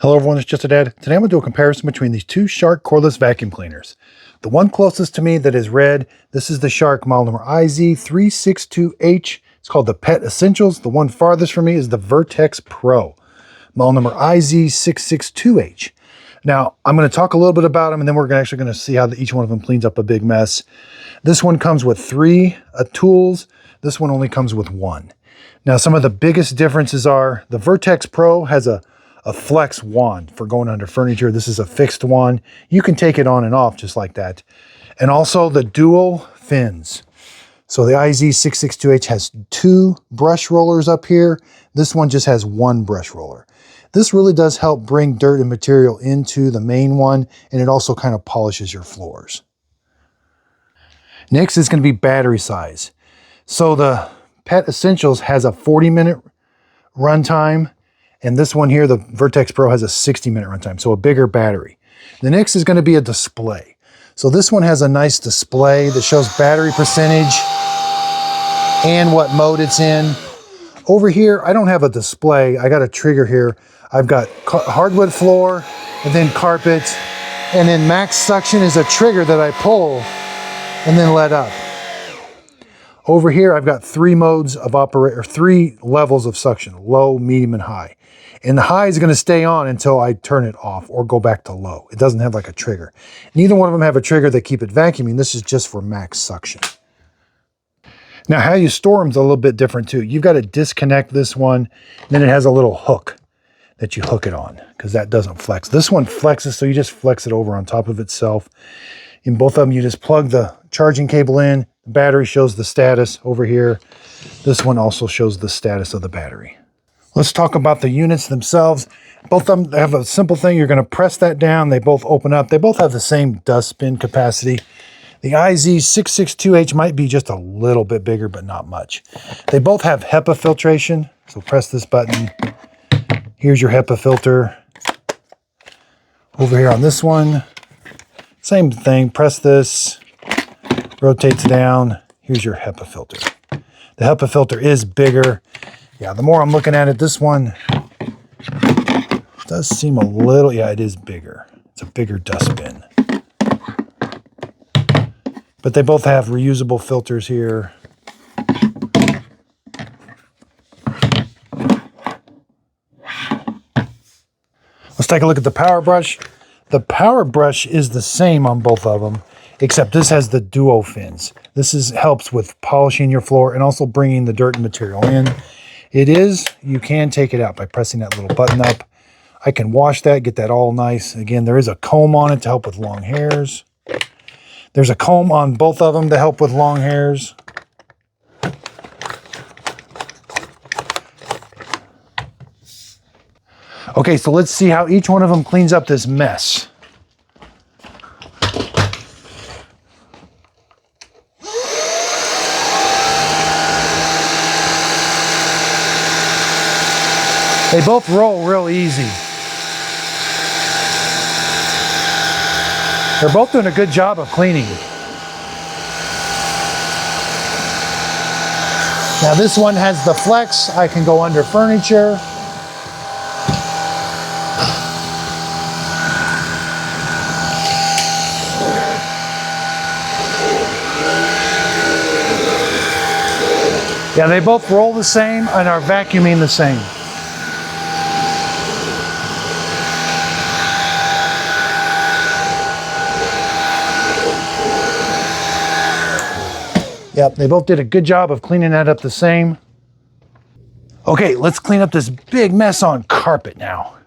Hello everyone, it's Just a Dad. Today I'm going to do a comparison between these two Shark cordless vacuum cleaners. The one closest to me that is red, this is the Shark model number IZ362H. It's called the Pet Essentials. The one farthest from me is the Vertex Pro, model number IZ662H. Now, I'm going to talk a little bit about them, and then we're actually going to see how each one of them cleans up a big mess. This one comes with three tools. This one only comes with one. Now, some of the biggest differences are the Vertex Pro has a flex wand for going under furniture. This is a fixed wand. You can take it on and off just like that. And also the DuoFins. So the IZ662H has two brush rollers up here. This one just has one brush roller. This really does help bring dirt and material into the main one, and it also kind of polishes your floors. Next is going to be battery size. So the Pet Essentials has a 40-minute runtime. And this one here, the Vertex Pro, has a 60-minute runtime, so a bigger battery. The next is going to be a display. So this one has a nice display that shows battery percentage and what mode it's in. Over here, I don't have a display. I got a trigger here. I've got hardwood floor and then carpet. And then max suction is a trigger that I pull and then let up. Over here, I've got three modes of three levels of suction: low, medium, and high. And the high is going to stay on until I turn it off or go back to low. It doesn't have like a trigger. Neither one of them have a trigger that keep it vacuuming. This is just for max suction. Now, how you store them is a little bit different too. You've got to disconnect this one. Then it has a little hook that you hook it on because that doesn't flex. This one flexes, so you just flex it over on top of itself. In both of them, you just plug the charging cable in. The battery shows the status over here. This one also shows the status of the battery. Let's talk about the units themselves. Both of them have a simple thing. You're going to press that down. They both open up. They both have the same dustbin capacity. The IZ662H might be just a little bit bigger, but not much. They both have HEPA filtration. So press this button. Here's your HEPA filter. Over here on this one, same thing. Press this. Rotates down. Here's your HEPA filter. The HEPA filter is bigger. Yeah, the more I'm looking at it, this one does seem a little, yeah, it is bigger. It's a bigger dustbin. But they both have reusable filters here. Let's take a look at the power brush. The power brush is the same on both of them, except this has the DuoFins. This helps with polishing your floor and also bringing the dirt and material in. You can take it out by pressing that little button up. I can wash that, get that all nice. Again, there is a comb on it to help with long hairs. There's a comb on both of them to help with long hairs. Okay, so let's see how each one of them cleans up this mess. They both roll real easy. They're both doing a good job of cleaning. Now this one has the flex. I can go under furniture. Yeah, they both roll the same and are vacuuming the same. Yep, they both did a good job of cleaning that up the same. Okay, let's clean up this big mess on carpet now.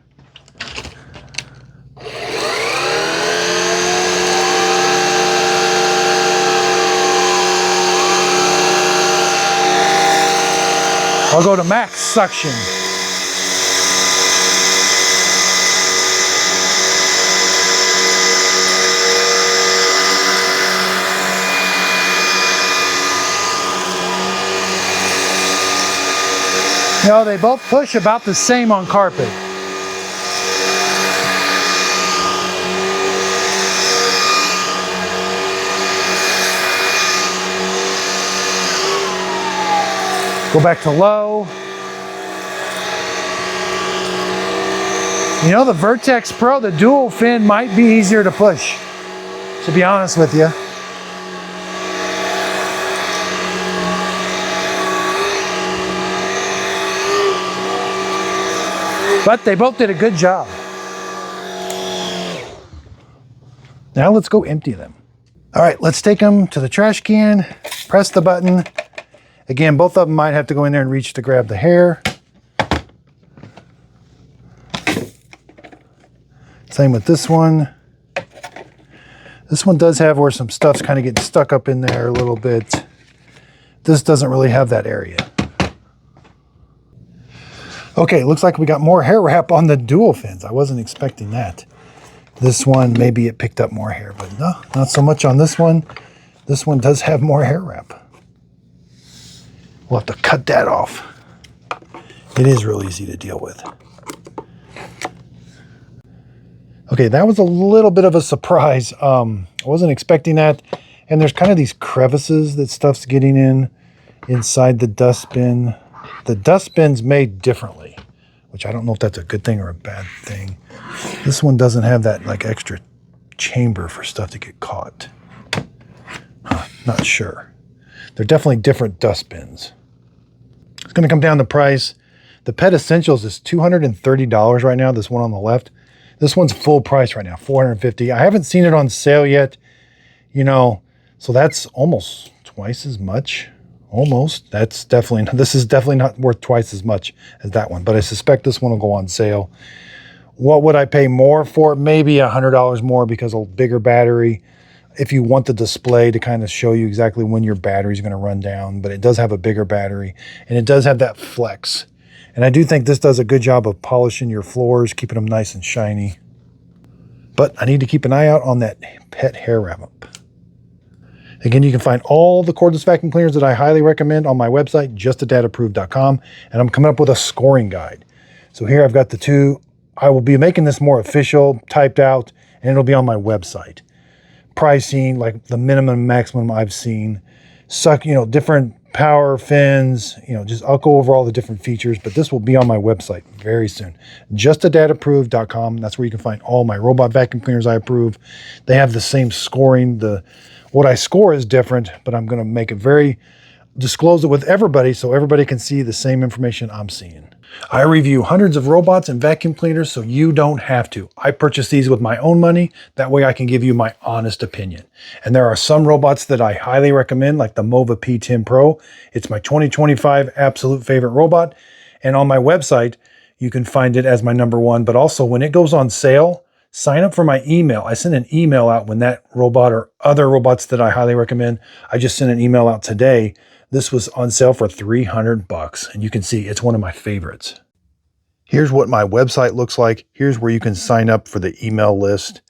I'll go to max suction. You know, they both push about the same on carpet. Go back to low. You know, the Vertex Pro, the dual fin might be easier to push, to be honest with you. But they both did a good job. Now let's go empty them. All right, let's take them to the trash can, press the button. Again, both of them might have to go in there and reach to grab the hair. Same with this one. This one does have where some stuff's kind of getting stuck up in there a little bit. This doesn't really have that area. Okay, looks like we got more hair wrap on the DuoFins. I wasn't expecting that. This one, maybe it picked up more hair, but no, not so much on this one. This one does have more hair wrap. We'll have to cut that off. It is real easy to deal with. Okay, that was a little bit of a surprise. I wasn't expecting that. And there's kind of these crevices that stuff's getting in inside the dustbin. The dustbin's made differently, which I don't know if that's a good thing or a bad thing. This one doesn't have that like extra chamber for stuff to get caught. Not sure. They're definitely different dustbins. It's going to come down to price. The Pet Essentials is $230 right now, this one on the left. This one's full price right now, $450. I haven't seen it on sale yet, you know, so that's almost twice as much. Almost. This is definitely not worth twice as much as that one, but I suspect this one will go on sale. What would I pay more for? Maybe $100 more because of a bigger battery. If you want the display to kind of show you exactly when your battery is going to run down, but it does have a bigger battery and it does have that flex. And I do think this does a good job of polishing your floors, keeping them nice and shiny. But I need to keep an eye out on that pet hair wrap up. Again, you can find all the cordless vacuum cleaners that I highly recommend on my website, justadadapproved.com, and I'm coming up with a scoring guide. So here I've got the two. I will be making this more official, typed out, and it'll be on my website. Pricing, like the minimum and maximum I've seen. Different power fins, just I'll go over all the different features, but this will be on my website very soon. Justadadapproved.com. That's where you can find all my robot vacuum cleaners I approve. They have the same scoring. What I score is different, but I'm going to disclose it with everybody so everybody can see the same information I'm seeing. I review hundreds of robots and vacuum cleaners so you don't have to. I purchase these with my own money. That way I can give you my honest opinion. And there are some robots that I highly recommend, like the Mova P10 Pro. It's my 2025 absolute favorite robot. And on my website, you can find it as my number one. But also when it goes on sale, sign up for my email. I send an email out when that robot or other robots that I highly recommend. I just sent an email out today. This was on sale for $300, and you can see it's one of my favorites. Here's what my website looks like. Here's where you can sign up for the email list.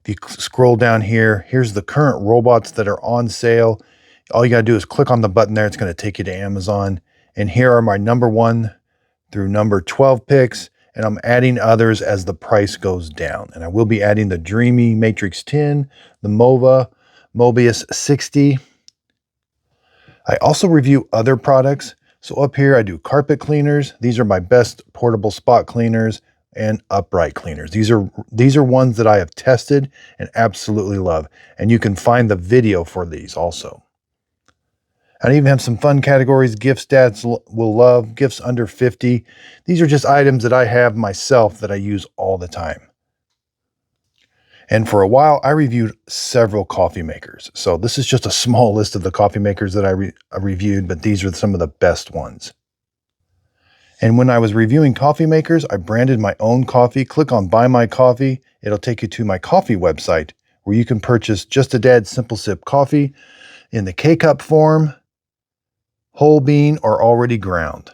If you scroll down here, here's the current robots that are on sale. All you got to do is click on the button there. It's going to take you to Amazon. And here are my number 1 through number 12 picks. And I'm adding others as the price goes down. And I will be adding the Dreamy Matrix 10, the Mova, Mobius 60. I also review other products. So up here I do carpet cleaners. These are my best portable spot cleaners and upright cleaners. These are ones that I have tested and absolutely love. And you can find the video for these also. I even have some fun categories. Gifts dads will love, gifts under 50. These are just items that I have myself that I use all the time. And for a while, I reviewed several coffee makers. So this is just a small list of the coffee makers that I reviewed, but these are some of the best ones. And when I was reviewing coffee makers, I branded my own coffee. Click on Buy My Coffee. It'll take you to my coffee website where you can purchase Just a Dad Simple Sip coffee in the K-Cup form, whole bean, or already ground.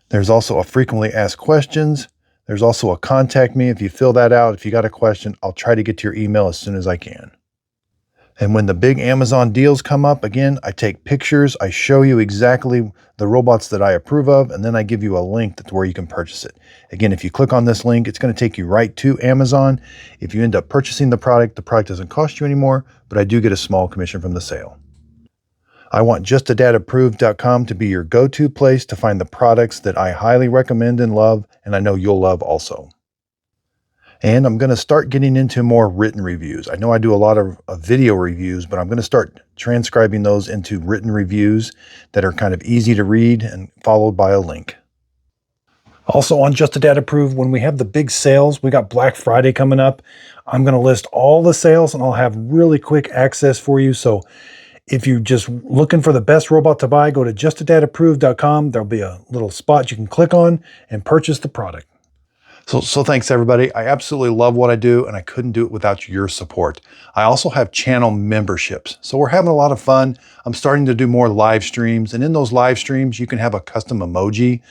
There's also a frequently asked questions. There's also a contact me. If you fill that out, if you got a question, I'll try to get to your email as soon as I can. And when the big Amazon deals come up, again, I take pictures. I show you exactly the robots that I approve of, and then I give you a link that's where you can purchase it. Again, if you click on this link, it's going to take you right to Amazon. If you end up purchasing the product doesn't cost you anymore, but I do get a small commission from the sale. I want justadadapproved.com to be your go-to place to find the products that I highly recommend and love, and I know you'll love also. And I'm going to start getting into more written reviews. I know I do a lot of video reviews, but I'm going to start transcribing those into written reviews that are kind of easy to read and followed by a link. Also on Just a Dad Approved, when we have the big sales, we got Black Friday coming up. I'm going to list all the sales and I'll have really quick access for you. So if you're just looking for the best robot to buy, go to justadadapproved.com. There'll be a little spot you can click on and purchase the product. So thanks everybody. I absolutely love what I do and I couldn't do it without your support. I also have channel memberships. So we're having a lot of fun. I'm starting to do more live streams, and in those live streams, you can have a custom emoji.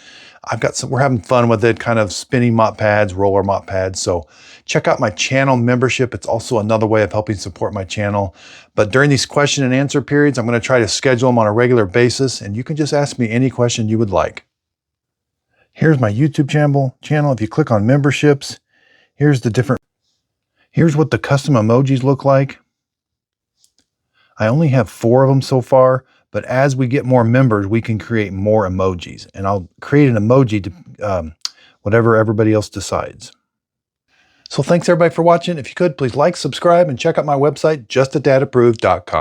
We're having fun with it, kind of spinning mop pads, roller mop pads. So check out my channel membership. It's also another way of helping support my channel. But during these question and answer periods, I'm going to try to schedule them on a regular basis, and you can just ask me any question you would like. Here's my YouTube channel. If you click on memberships, here's what the custom emojis look like. I only have 4 of them so far, but as we get more members, we can create more emojis, and I'll create an emoji to whatever everybody else decides. So thanks everybody for watching. If you could, please like, subscribe, and check out my website, justadadapproved.com.